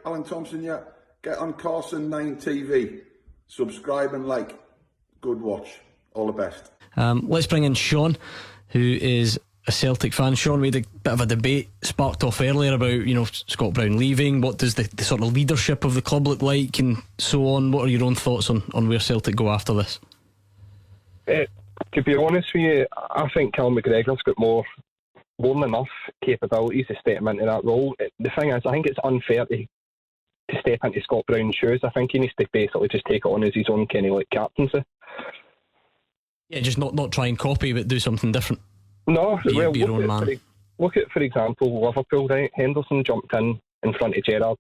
Alan Thompson yet? Get on Carson 9 TV. Subscribe and like. Good watch. All the best. Let's bring in Sean, who is a Celtic fan. Sean, we had a bit of a debate sparked off earlier about, Scott Brown leaving. What does the sort of leadership of the club look like, and so on? What are your own thoughts on where Celtic go after this? To be honest with you, I think Cal McGregor's got more than enough capabilities to step into that role. The thing is, I think it's unfair to step into Scott Brown's shoes. I think he needs to basically just take it on as his own kind of like captaincy. Yeah, just not try and copy, but do something different. No, be your own man. Look at, for example, Liverpool, right? Henderson jumped in front of Gerrard.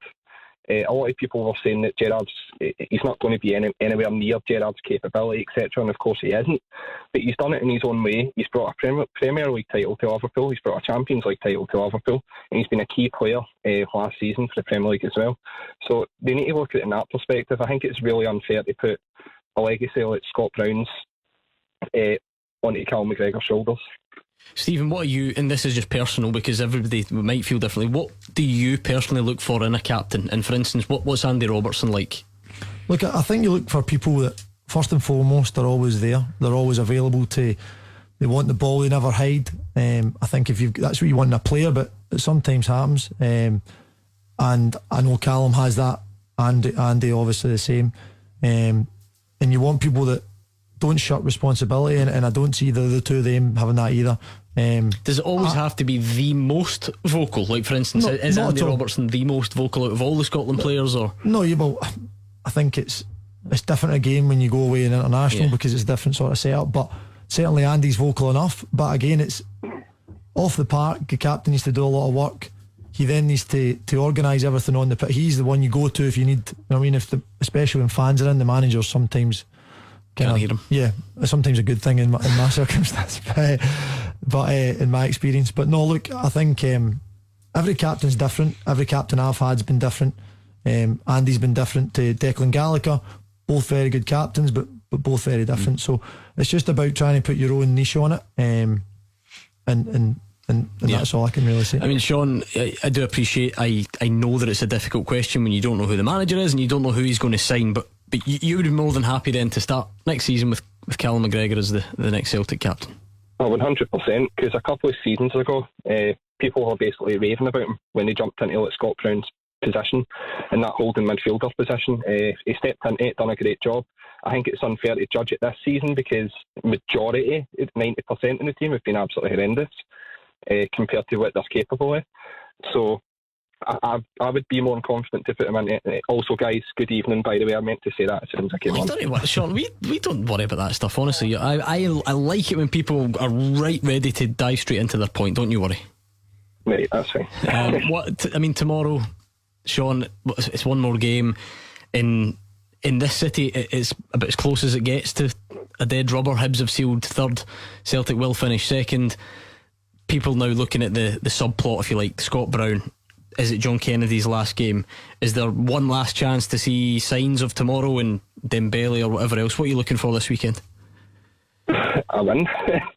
A lot of people were saying that he's not going to be anywhere near Gerrard's capability, etc. And of course he isn't. But he's done it in his own way. He's brought a Premier League title to Liverpool. He's brought a Champions League title to Liverpool. And he's been a key player last season for the Premier League as well. So they need to look at it in that perspective. I think it's really unfair to put a legacy like Scott Brown's onto Cal McGregor's shoulders. Stephen, what are you, and this is just personal because everybody might feel differently, what do you personally look for in a captain? And for instance, what's Andy Robertson like? Look, I think you look for people that first and foremost are always there. They're always available they want the ball, they never hide. I think that's what you want in a player, but it sometimes happens. And I know Callum has that, and Andy obviously the same. And you want people that don't shirk responsibility, and I don't see the two of them having that either. Does it always have to be the most vocal? Like for instance, is Andy Robertson the most vocal out of all the Scotland players? Or no, I think it's different again when you go away in international, because it's a different sort of setup. But certainly Andy's vocal enough. But again, it's off the park. The captain needs to do a lot of work. He then needs to organise everything on the pitch. He's the one you go to if you need. Especially when fans are in, the managers sometimes can't hear him. Yeah, it's sometimes a good thing in my circumstance, but in my experience. But no, look, I think every captain's different. Every captain I've had's been different. Andy's been different to Declan Gallagher. Both very good captains, but both very different. So it's just about trying to put your own niche on it, and that's all I can really say. I mean, Sean, I do appreciate. I know that it's a difficult question when you don't know who the manager is and you don't know who he's going to sign, but you would be more than happy then to start next season with Callum McGregor as the next Celtic captain. 100%, because a couple of seasons ago, people were basically raving about him when he jumped into Scott Brown's position, in that holding midfielder position. He stepped into it, done a great job. I think it's unfair to judge it this season because majority, 90% of the team have been absolutely horrendous compared to what they're capable of. So I would be more confident to put him in. Also, guys, good evening, by the way. I meant to say that as soon as I came on. Sean, we don't worry about that stuff, honestly. I like it when people are right ready to dive straight into their point. Don't you worry. Right, that's fine. Tomorrow, Sean, it's one more game in this city. It's about as close as it gets to a dead rubber. Hibs have sealed third, Celtic will finish second. People now looking at the subplot, if you like. Scott Brown, is it John Kennedy's last game? Is there one last chance to see signs of tomorrow and Dembele or whatever else? What are you looking for this weekend? A win.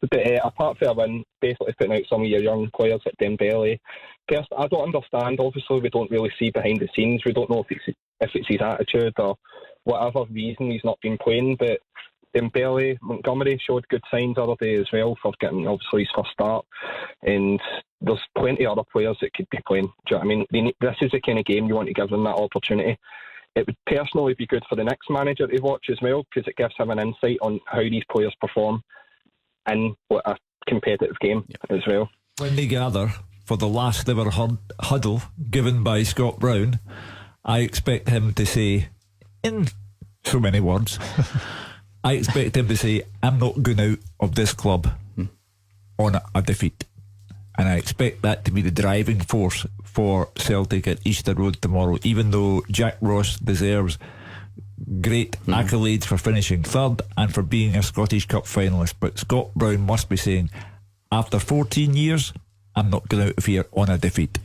But apart from a win, basically putting out some of your young players like Dembele. First, I don't understand. Obviously, we don't really see behind the scenes. We don't know if it's his attitude or whatever reason he's not been playing. But Dembele, Montgomery showed good signs the other day as well for getting obviously his first start. And there's plenty of other players that could be playing. Do you know what I mean? This is the kind of game you want to give them that opportunity. It would personally be good for the next manager to watch as well, because it gives him an insight on how these players perform in a competitive game as well. When they gather for the last ever huddle given by Scott Brown, I expect him to say, in so many words, I expect him to say, I'm not going out of this club on a defeat. And I expect that to be the driving force for Celtic at Easter Road tomorrow, even though Jack Ross deserves great accolades for finishing third and for being a Scottish Cup finalist. But Scott Brown must be saying, after 14 years, I'm not going out of here on a defeat.